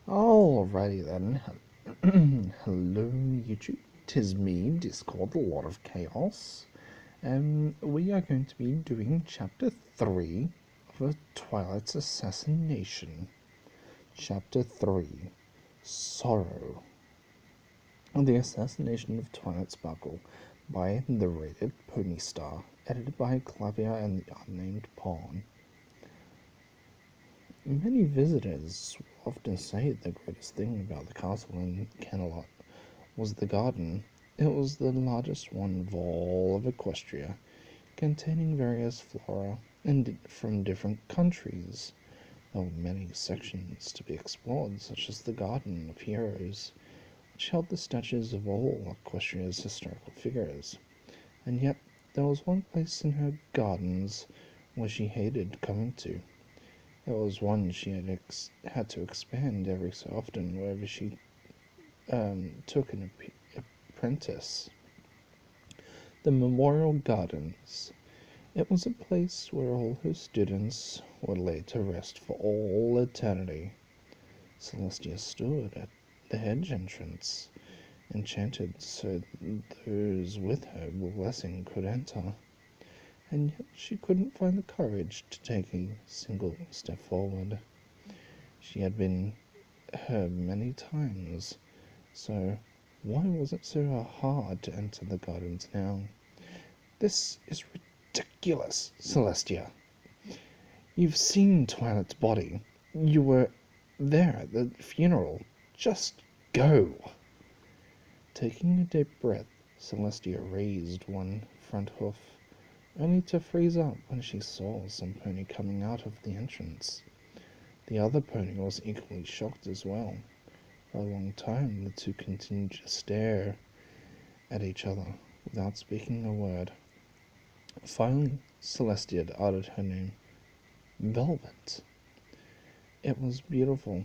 Alrighty then. Hello YouTube, 'tis me, Discord, the Lord of Chaos. We are going to be doing Chapter 3 of Twilights Assassination. Chapter 3, Sorrow. The Assassination of Twilight Sparkle by the Rated Pony Star, edited by Clavia and the Unnamed Pawn. Many visitors often say the greatest thing about the castle in Camelot was the garden. It was the largest one of all of Equestria, containing various flora from different countries. There were many sections to be explored, such as the Garden of Heroes, which held the statues of all Equestria's historical figures. And yet there was one place in her gardens where she hated coming to. It was one she had to expand every so often wherever she took an apprentice. The Memorial Gardens. It was a place where all her students were laid to rest for all eternity. Celestia stood at the hedge entrance, enchanted so those with her blessing could enter. And yet she couldn't find the courage to take a single step forward. She had been here many times, so why was it so hard to enter the gardens now? This is ridiculous, Celestia. You've seen Twilight's body. You were there at the funeral. Just go. Taking a deep breath, Celestia raised one front hoof, only to freeze up when she saw some pony coming out of the entrance. The other pony was equally shocked as well. For a long time the two continued to stare at each other without speaking a word. Finally, Celestia uttered her name. Velvet. It was beautiful,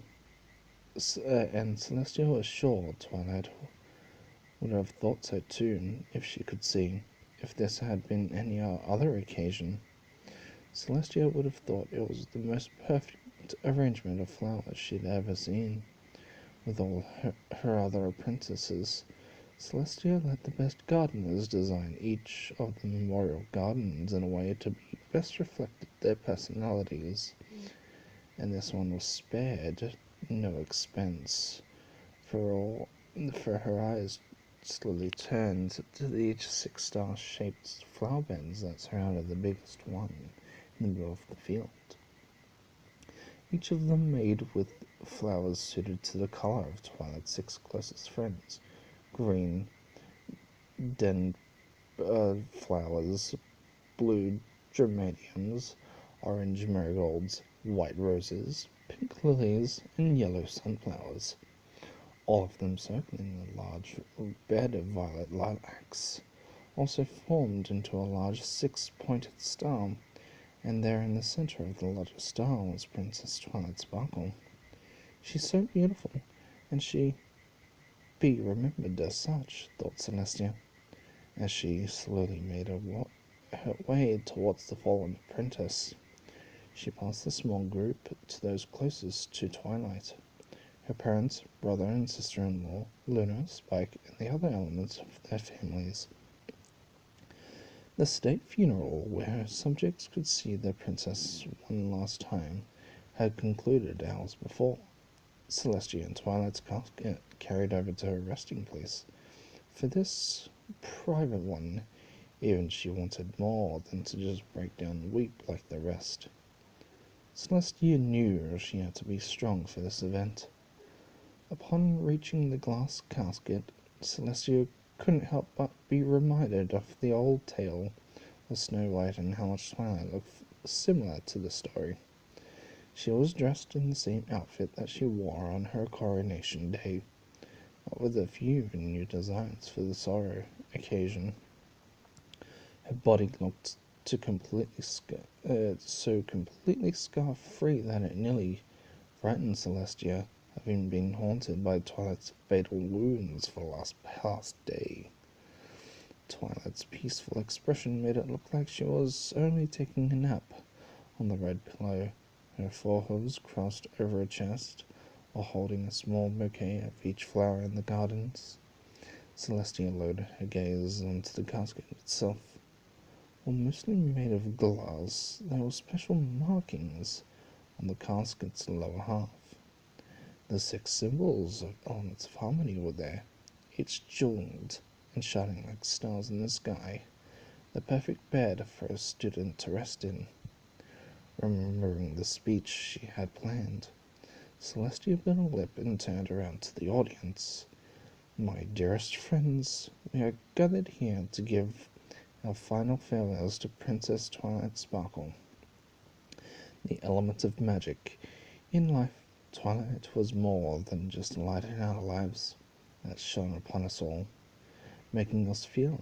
and Celestia was sure Twilight would have thought so too if she could see. If this had been any other occasion, Celestia would have thought it was the most perfect arrangement of flowers she'd ever seen. With all her other apprentices, Celestia let the best gardeners design each of the memorial gardens in a way to best reflect their personalities, and this one was spared no expense, for her eyes slowly turned to each 6-star shaped flower beds that surrounded the biggest one in the middle of the field. Each of them made with flowers suited to the color of Twilight's 6 closest friends: green den flowers, blue geraniums, orange marigolds, white roses, pink lilies, and yellow sunflowers, all of them circling the large bed of violet lilacs, also formed into a large 6-pointed star, and there in the center of the largest star was Princess Twilight Sparkle. She's so beautiful, and she be remembered as such, thought Celestia, as she slowly made her way towards the fallen apprentice. She passed the small group to those closest to Twilight: her parents, brother and sister-in-law, Luna, Spike, and the other elements of their families. The state funeral, where her subjects could see their princess one last time, had concluded hours before. Celestia and Twilight's casket carried over to her resting place. For this private one, even she wanted more than to just break down and weep like the rest. Celestia knew she had to be strong for this event. Upon reaching the glass casket, Celestia couldn't help but be reminded of the old tale of Snow White and how much Twilight looked similar to the story. She was dressed in the same outfit that she wore on her coronation day, but with a few new designs for the sorrow occasion. Her body looked so completely scar-free that it nearly frightened Celestia, having been haunted by Twilight's fatal wounds for the past day. Twilight's peaceful expression made it look like she was only taking a nap on the red pillow. Her 4 hooves crossed over her chest, or holding a small bouquet of each flower in the gardens. Celestia lowered her gaze onto the casket itself. While mostly made of glass, there were special markings on the casket's lower half. The 6 symbols of elements of harmony were there, each jeweled and shining like stars in the sky, the perfect bed for a student to rest in. Remembering the speech she had planned, Celestia bit her lip and turned around to the audience. My dearest friends, we are gathered here to give our final farewells to Princess Twilight Sparkle, the element of magic. In life, Twilight was more than just a light in our lives that shone upon us all, making us feel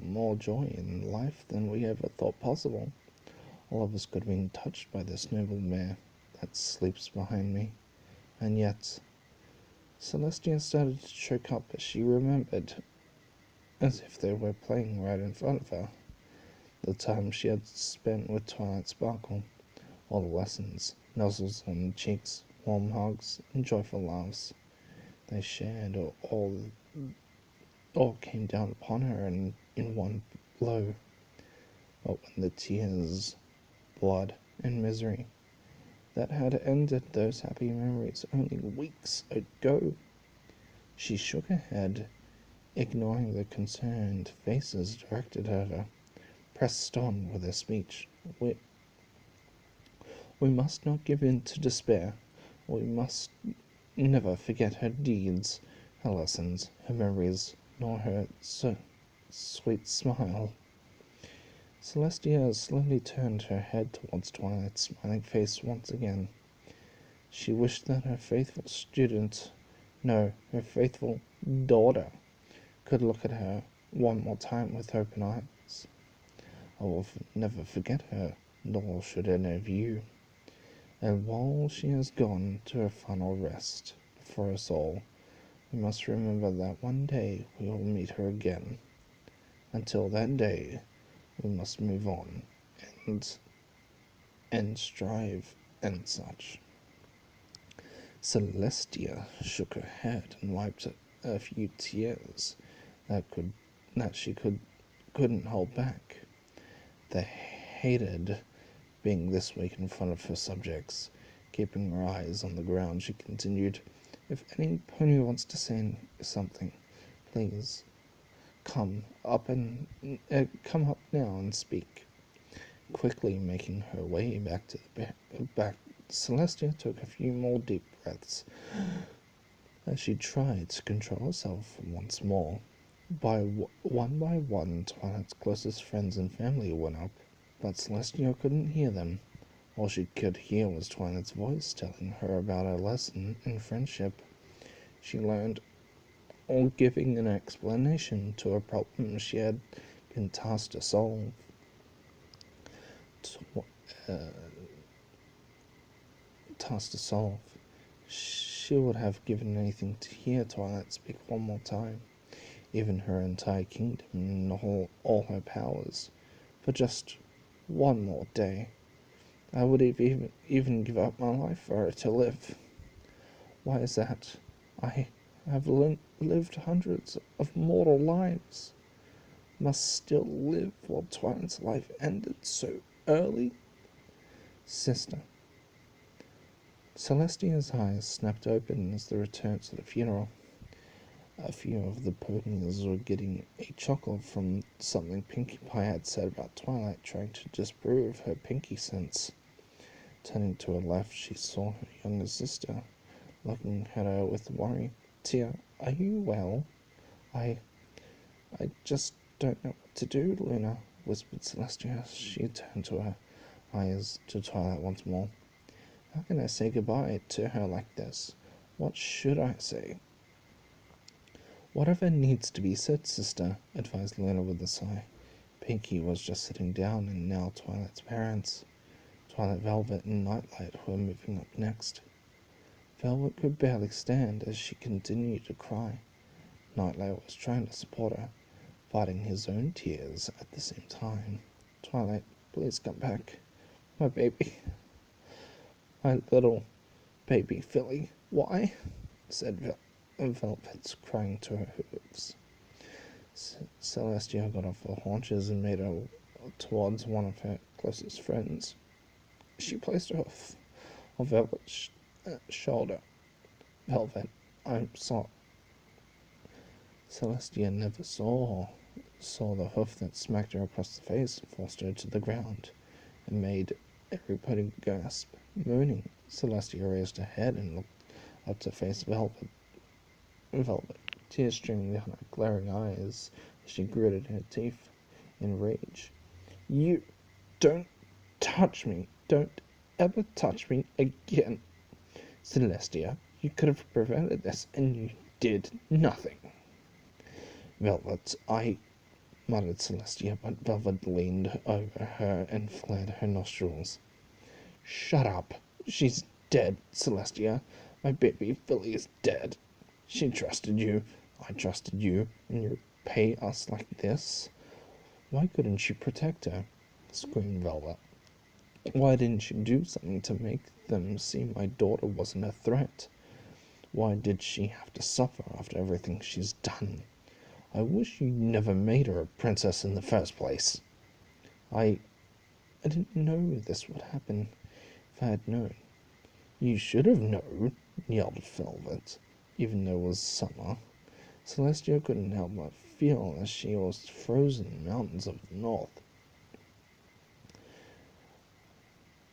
more joy in life than we ever thought possible. All of us could have been touched by this noble mare that sleeps behind me, and yet Celestia started to choke up as she remembered, as if they were playing right in front of her, the time she had spent with Twilight Sparkle, all the lessons, nuzzles on the cheeks, warm hugs, and joyful laughs they shared all came down upon her in one blow. But when the tears, blood, and misery that had ended those happy memories only weeks ago, she shook her head, ignoring the concerned faces directed at her, pressed on with her speech. We must not give in to despair. We must never forget her deeds, her lessons, her memories, nor her sweet smile. Celestia slowly turned her head towards Twilight's smiling face once again. She wished that her faithful her faithful daughter, could look at her one more time with open eyes. I will never forget her, nor should any of you. And while she has gone to her final rest for us all, we must remember that one day we will meet her again. Until that day, we must move on and strive and such. Celestia shook her head and wiped a few tears that she couldn't hold back. They hated being this weak in front of her subjects. Keeping her eyes on the ground, she continued, "If any pony wants to say something, please come up now and speak." Quickly making her way back to the back, Celestia took a few more deep breaths as she tried to control herself once more. By one, Twilight's closest friends and family went up, but Celestia couldn't hear them. All she could hear was Twilight's voice telling her about her lesson in friendship she learned, or giving an explanation to a problem she had been tasked to solve. She would have given anything to hear Twilight speak one more time, even her entire kingdom and all her powers, for just one more day. I would even give up my life for her to live. Why is that? I have lived hundreds of mortal lives, must still live while Twilight's life ended so early? Sister. Celestia's eyes snapped open as they returned to the funeral. A few of the ponies were getting a chuckle from something Pinkie Pie had said about Twilight trying to disprove her pinky sense. Turning to her left, she saw her younger sister, looking at her with worry. "Tia, are you well?" I just don't know what to do, Luna," whispered Celestia as she turned to her eyes to Twilight once more. "How can I say goodbye to her like this? What should I say?" "Whatever needs to be said, sister," advised Luna with a sigh. Pinkie was just sitting down, and now Twilight's parents, Twilight Velvet and Nightlight, were moving up next. Velvet could barely stand as she continued to cry. Nightlight was trying to support her, fighting his own tears at the same time. "Twilight, please come back. My baby. My little baby filly. Why? Said Velvet, crying to her hooves. Celestia got off her haunches and made her towards one of her closest friends. She placed her hoof on Velvet's shoulder. Velvet, I'm sorry. Celestia never saw the hoof that smacked her across the face, forced her to the ground, and made everybody gasp. Moaning, Celestia raised her head and looked up to face Velvet. Tears streaming down her glaring eyes as she gritted her teeth in rage. You don't touch me. Don't ever touch me again. Celestia, you could have prevented this, and you did nothing. Velvet, I muttered Celestia, but Velvet leaned over her and flared her nostrils. Shut up. She's dead, Celestia. My baby filly is dead. She trusted you. I trusted you, and you pay us like this? Why couldn't you protect her? Screamed Velvet. Why didn't you do something to make them see my daughter wasn't a threat? Why did she have to suffer after everything she's done? I wish you never made her a princess in the first place. I didn't know this would happen. If I had known. You should have known, yelled Velvet, even though it was summer. Celestia couldn't help but feel as she was frozen mountains of the north.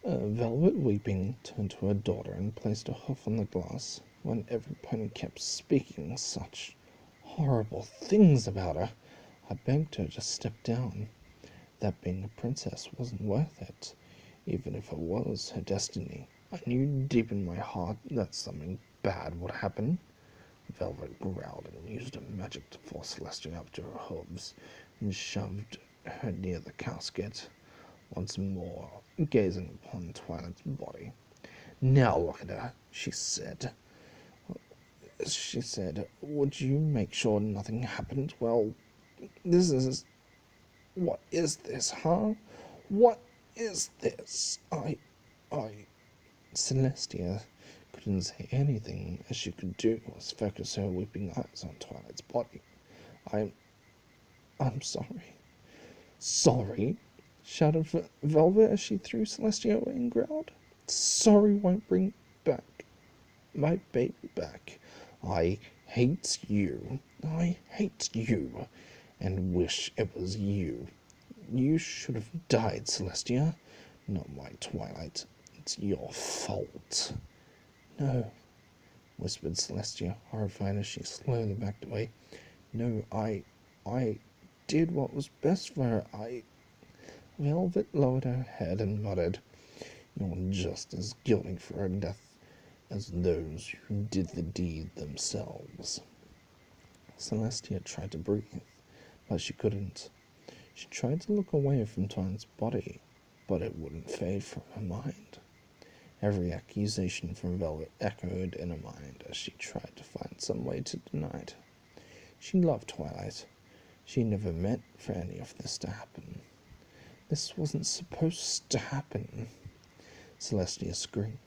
Velvet, weeping, turned to her daughter and placed her hoof on the glass. When every pony kept speaking such horrible things about her, I begged her to step down. That being a princess wasn't worth it, even if it was her destiny. I knew deep in my heart that something bad would happen. Velvet growled and used her magic to force Celestia up to her hooves and shoved her near the casket, once more gazing upon Twilight's body. Now look at her, she said. Would you make sure nothing happened? Well, what is this, huh? What is this? Celestia couldn't say anything. As she could do was focus her weeping eyes on Twilight's body. I'm sorry. Sorry? Shouted Velvet as she threw Celestia away and growled. Sorry won't bring back my baby back. I hate you. I hate you, and wish it was you. You should have died, Celestia. Not my Twilight. It's your fault. No, whispered Celestia, horrified as she slowly backed away. No, I did what was best for her. Velvet lowered her head and muttered, You're just as guilty for her death as those who did the deed themselves. Celestia tried to breathe, but she couldn't. She tried to look away from Twilight's body, but it wouldn't fade from her mind. Every accusation from Velvet echoed in her mind as she tried to find some way to deny it. She loved Twilight. She never meant for any of this to happen. This wasn't supposed to happen. Celestia screamed.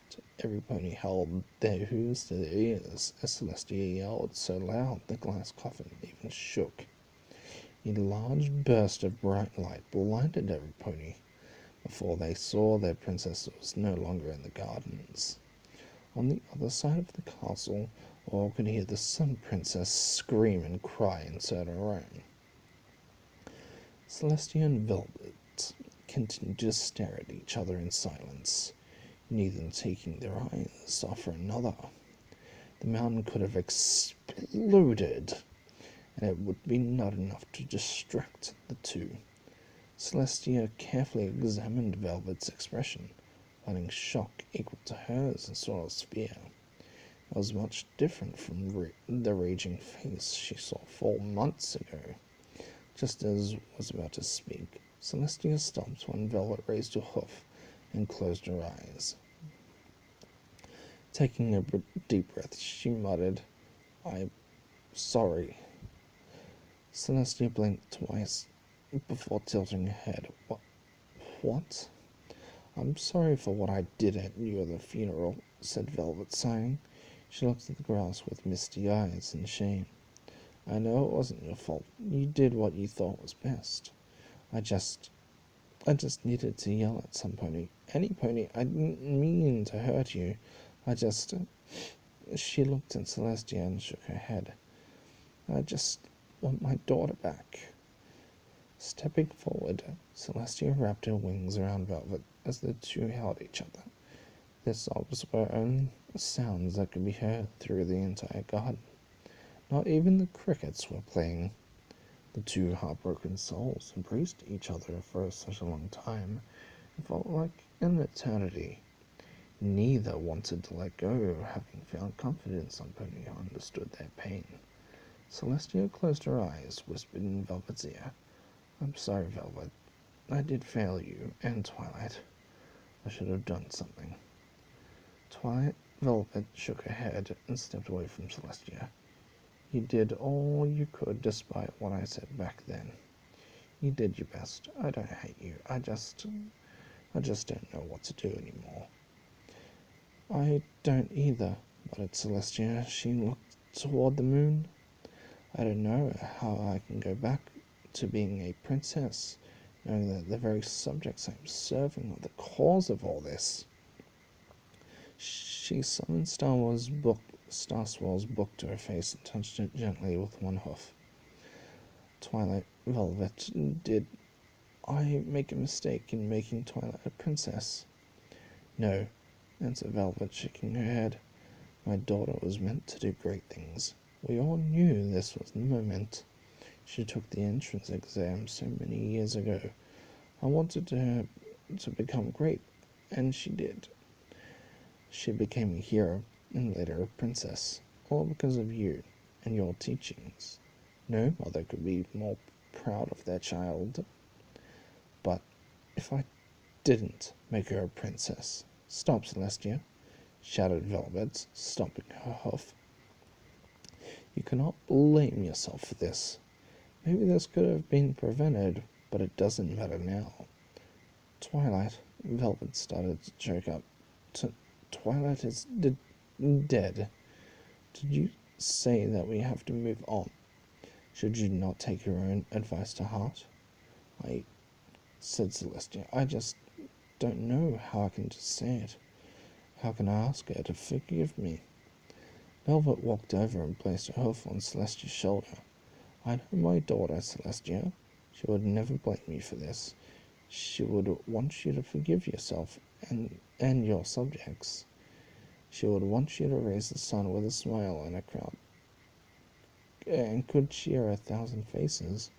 Every pony held their hooves to their ears as Celestia yelled so loud the glass coffin even shook. A large burst of bright light blinded every pony before they saw their princess was no longer in the gardens. On the other side of the castle, all could hear the Sun Princess scream and cry inside her room. Celestia and Velvet continued to stare at each other in silence, neither taking their eyes off another. The mountain could have exploded, and it would be not enough to distract the two. Celestia carefully examined Velvet's expression, finding shock equal to hers as well as fear. It was much different from the raging face she saw 4 months ago. Just as was about to speak, Celestia stopped when Velvet raised her hoof and closed her eyes. Taking a deep breath, she muttered, I'm sorry. Celestia blinked twice before tilting her head. What? I'm sorry for what I did at your funeral. said Velvet, sighing. She looked at the grass with misty eyes in shame. I know it wasn't your fault. You did what you thought was best. I just needed to yell at some pony. Any pony. I didn't mean to hurt you. I just... She looked at Celestia and shook her head. I just want my daughter back. Stepping forward, Celestia wrapped her wings around Velvet as the two held each other. Their sobs were only sounds that could be heard through the entire garden. Not even the crickets were playing. The two heartbroken souls embraced each other for such a long time. It felt like an eternity. Neither wanted to let go, having found comfort in somebody who understood their pain. Celestia closed her eyes, whispered in Velvet's ear, I'm sorry, Velvet. I did fail you, and Twilight. I should have done something. Velvet shook her head and stepped away from Celestia. You did all you could despite what I said back then. You did your best. I don't hate you. I just don't know what to do anymore. I don't either, muttered Celestia. She looked toward the moon. I don't know how I can go back to being a princess, knowing that the very subjects I'm serving are the cause of all this. She summoned Star Swirl's book to her face and touched it gently with one hoof. Twilight, Velvet, did I make a mistake in making Twilight a princess? No, answered Velvet, shaking her head. My daughter was meant to do great things. We all knew this was the moment. She took the entrance exam so many years ago. I wanted her to become great, and she did. She became a hero, and later a princess, all because of you and your teachings. No mother could be more proud of their child. But if I didn't make her a princess... Stop, Celestia, shouted Velvet, stopping her hoof. You cannot blame yourself for this. Maybe this could have been prevented, but it doesn't matter now. Twilight, Velvet started to choke up. Twilight is dead. Did you say that we have to move on? Should you not take your own advice to heart? Said Celestia. I just don't know how I can just say it. How can I ask her to forgive me? Velvet walked over and placed her hoof on Celestia's shoulder. I know my daughter, Celestia. She would never blame you for this. She would want you to forgive yourself and your subjects. She would want you to raise the sun with a smile and a crowd, and could cheer 1,000 faces.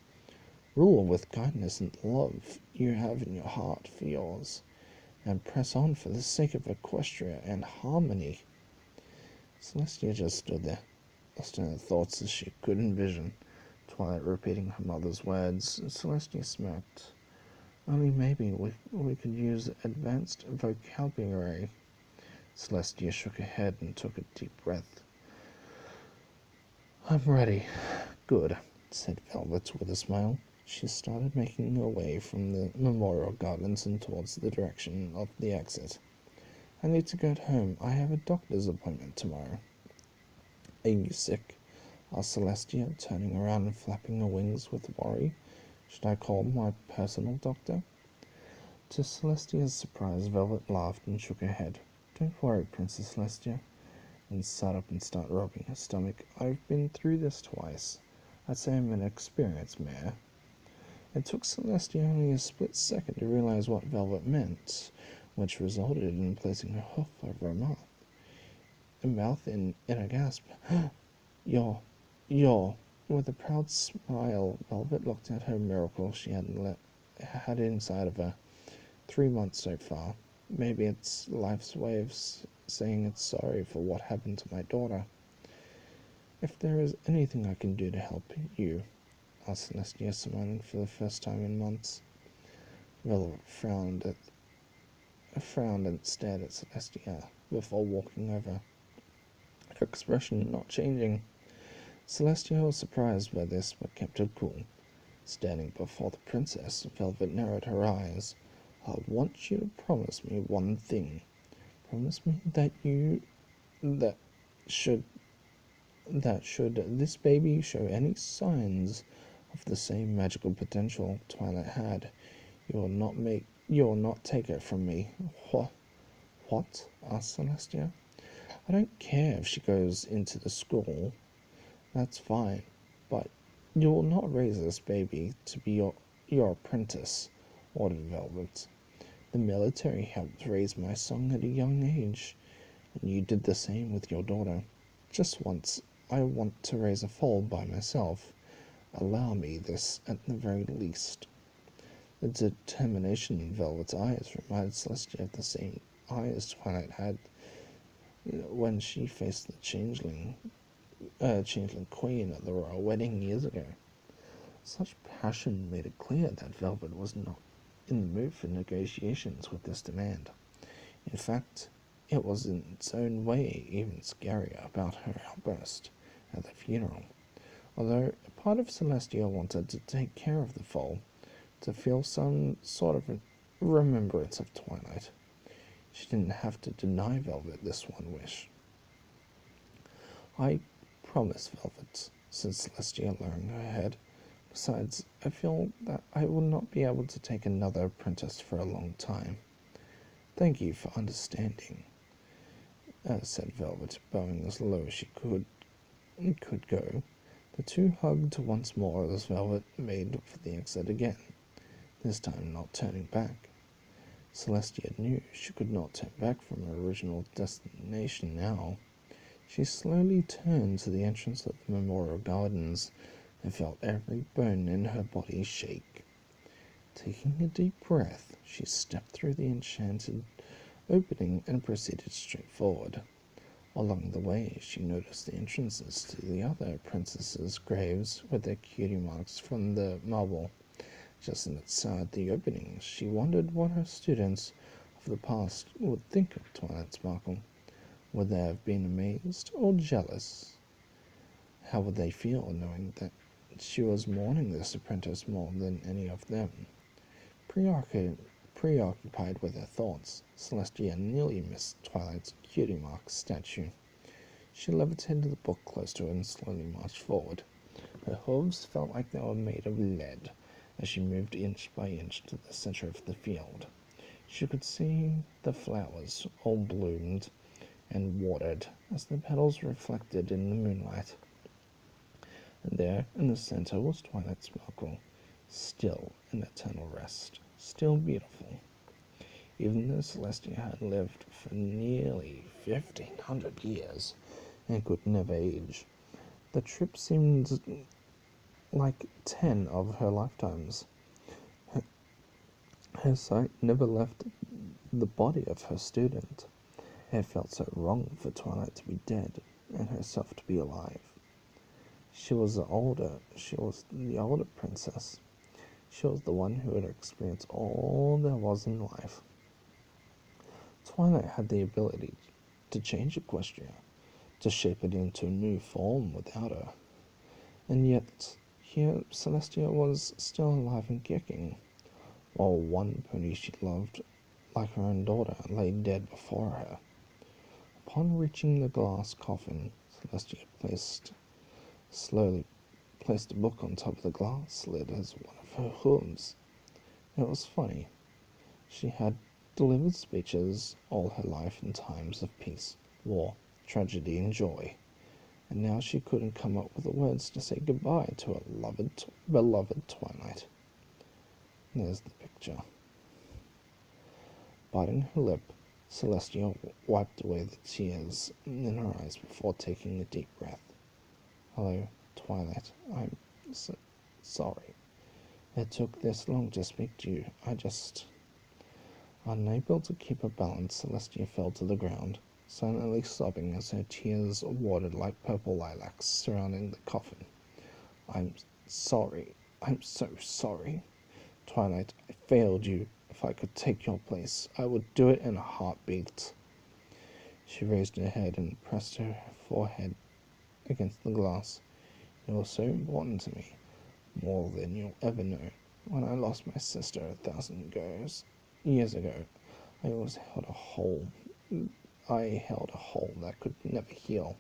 Rule with kindness and love you have in your heart for yours, and press on for the sake of Equestria and harmony. Celestia just stood there, lost in her thoughts as she could envision Twilight repeating her mother's words. Celestia smirked. Only maybe we could use advanced vocabulary. Celestia shook her head and took a deep breath. I'm ready. Good, said Velvet with a smile. She started making her way from the memorial gardens and towards the direction of the exit. I need to get home. I have a doctor's appointment tomorrow. Are you sick? Asked Celestia, turning around and flapping her wings with worry. Should I call my personal doctor? To Celestia's surprise, Velvet laughed and shook her head. Don't worry, Princess Celestia, and sat up and started rubbing her stomach. I've been through this twice. I'd say I'm an experienced mare. It took Celestia only a split second to realize what Velvet meant, which resulted in placing her hoof over her mouth in a gasp. You're... With a proud smile, Velvet looked at her miracle she had inside of her. 3 months so far. Maybe it's life's way of saying it's sorry for what happened to my daughter. If there is anything I can do to help you, asked Celestia, smiling for the first time in months. Velvet frowned and stared at Celestia before walking over, her expression not changing. Celestia was surprised by this, but kept her cool. Standing before the princess, Velvet narrowed her eyes. I want you to promise me one thing. Promise me that should should this baby show any signs of the same magical potential Twilight had, you will not take it from me. What? Asked Celestia. I don't care if she goes into the school. That's fine. But you will not raise this baby to be your apprentice, ordered Velvet. The military helped raise my son at a young age, and you did the same with your daughter. Just once, I want to raise a foal by myself. Allow me this at the very least. The determination in Velvet's eyes reminded Celestia of the same eyes Twilight had when she faced the changeling queen at the royal wedding years ago. Such passion made it clear that Velvet was not in the mood for negotiations with this demand. In fact, it was in its own way even scarier about her outburst at the funeral. Although a part of Celestia wanted to take care of the foal, to feel some sort of remembrance of Twilight. She didn't have to deny Velvet this one wish. I promise, Velvet, said Celestia, lowering her head. Besides, I feel that I will not be able to take another apprentice for a long time. Thank you for understanding, said Velvet, bowing as low as she could go. The two hugged once more as Velvet made for the exit again, this time not turning back. Celestia knew she could not turn back from her original destination now. She slowly turned to the entrance of the Memorial Gardens and felt every bone in her body shake. Taking a deep breath, she stepped through the enchanted opening and proceeded straight forward. Along the way, she noticed the entrances to the other princesses' graves with their cutie marks from the marble. Just inside the openings, she wondered what her students of the past would think of Twilight Sparkle. Would they have been amazed or jealous? How would they feel knowing that she was mourning this apprentice more than any of them? Preoccupied with her thoughts, Celestia nearly missed Twilight's cutie mark statue. She levitated the book close to her and slowly marched forward. Her hooves felt like they were made of lead as she moved inch by inch to the center of the field. She could see the flowers all bloomed and watered as the petals reflected in the moonlight. And there in the center was Twilight Sparkle, still in eternal rest, still beautiful. Even though Celestia had lived for nearly 1,500 years and could never age, the trip seemed like 10 of her lifetimes. Her sight never left the body of her student. It felt so wrong for Twilight to be dead and herself to be alive. She was the older princess. She was the one who had experienced all there was in life. Twilight had the ability to change Equestria, to shape it into a new form without her. And yet, here Celestia was still alive and kicking, while one pony she loved, like her own daughter, lay dead before her. Upon reaching the glass coffin, Celestia slowly placed a book on top of the glass lid as one of her hooves. It was funny. She had delivered speeches all her life in times of peace, war, tragedy, and joy, and now she couldn't come up with the words to say goodbye to her beloved Twilight. There's the picture. Biting her lip, Celestia wiped away the tears in her eyes before taking a deep breath. Hello, Twilight. I'm sorry. It took this long to speak to you. Unable to keep her balance, Celestia fell to the ground, silently sobbing as her tears watered like purple lilacs surrounding the coffin. I'm sorry. I'm so sorry. Twilight, I failed you. If I could take your place, I would do it in a heartbeat. She raised her head and pressed her forehead against the glass. You were so important to me, more than you'll ever know. When I lost my sister 1,000 years ago, I always held a hole I held a hole that could never heal.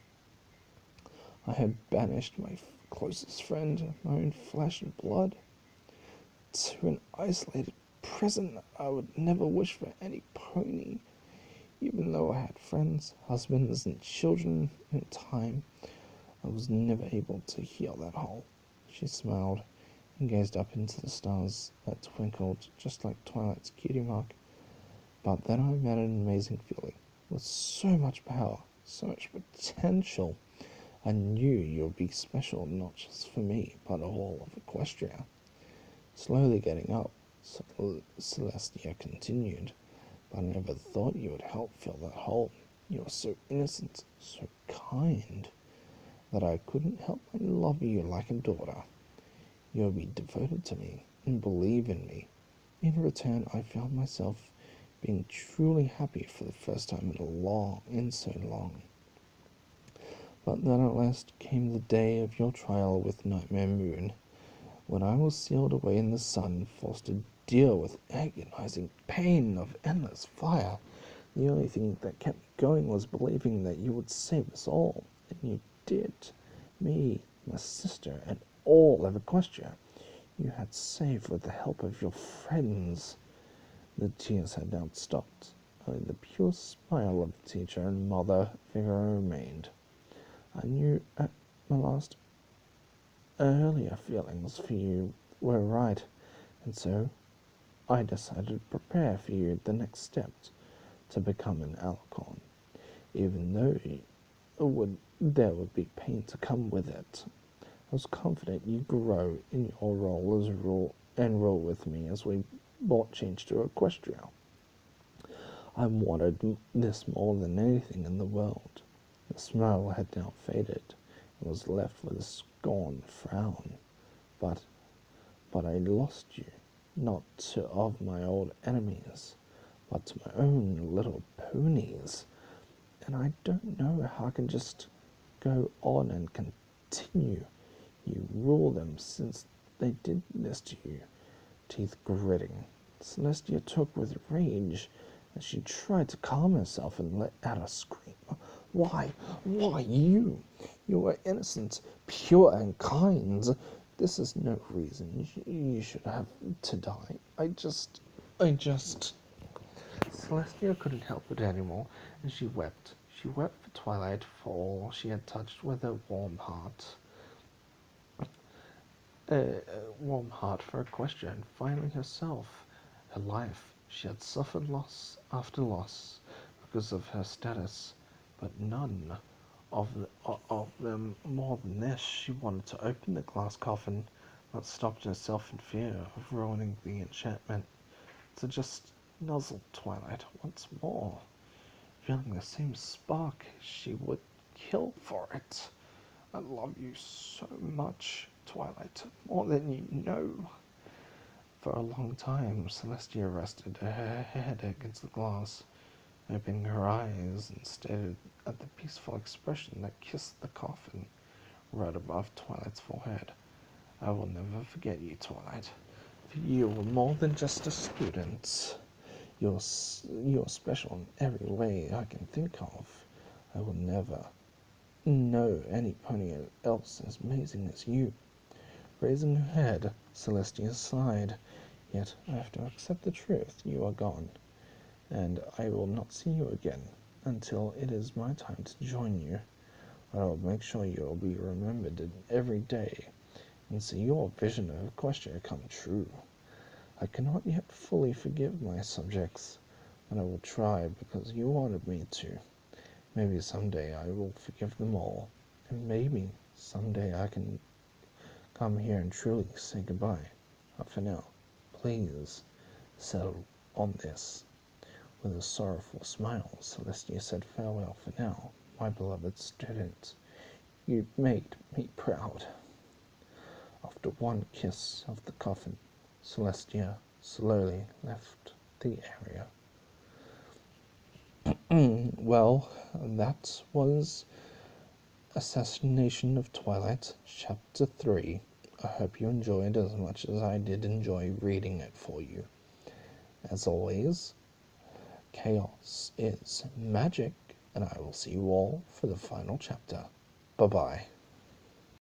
I had banished my closest friend, my own flesh and blood, to an isolated prison I would never wish for any pony. Even though I had friends, husbands, and children in time, I was never able to heal that hole. She smiled and gazed up into the stars that twinkled just like Twilight's cutie mark. But then I met an amazing feeling with so much power, so much potential. I knew you would be special not just for me, but all of Equestria. Slowly getting up, Celestia continued, but I never thought you would help fill that hole. You were so innocent, so kind, that I couldn't help but love you like a daughter. You would be devoted to me and believe in me. In return, I found myself being truly happy for the first time in so long. But then at last came the day of your trial with Nightmare Moon, when I was sealed away in the sun, forced to deal with agonizing pain of endless fire. The only thing that kept me going was believing that you would save us all, and you did. Me, my sister, and all of Equestria. You had saved with the help of your friends. The tears had now stopped. Only the pure smile of the teacher and mother figure remained. I knew at my last earlier feelings for you were right, and so I decided to prepare for you the next steps to become an Alcon, even though there would be pain to come with it. I was confident you'd grow in your role as rule with me as we brought change to Equestria. I wanted this more than anything in the world. The smile had now faded and was left with a scorned frown. But I lost you, not to of my old enemies, but to my own little ponies. And I don't know how I can just go on and continue. You rule them since they did this to you. Teeth gritting, Celestia took with rage as she tried to calm herself and let out a scream. Why you? You are innocent, pure, and kind. This is no reason you should have to die. I just... Celestia couldn't help it anymore, and she wept. She wept for Twilight, for all she had touched with her warm heart. A warm heart for Equestria, and finally herself, her life. She had suffered loss after loss because of her status, but none of them more than this. She wanted to open the glass coffin, but stopped herself in fear of ruining the enchantment, to just nuzzle Twilight once more. Feeling the same spark, she would kill for it. I love you so much, Twilight, more than you know. For a long time, Celestia rested her head against the glass, opening her eyes and stared at the peaceful expression that kissed the coffin right above Twilight's forehead. I will never forget you, Twilight. For you were more than just a student. You're special in every way I can think of. I will never know any pony else as amazing as you. Raising her head, Celestia sighed. Yet I have to accept the truth. You are gone, and I will not see you again until it is my time to join you. I will make sure you will be remembered every day and see your vision of Equestria come true. I cannot yet fully forgive my subjects, but I will try because you wanted me to. Maybe someday I will forgive them all, and maybe someday I can come here and truly say goodbye. But for now, please settle on this. With a sorrowful smile, Celestia said farewell for now, my beloved student. You made me proud. After one kiss of the coffin, Celestia slowly left the area. Well, that was Assassination of Twilight, Chapter 3. I hope you enjoyed as much as I did enjoy reading it for you. As always, chaos is magic. and I will see you all for the final chapter. Bye bye.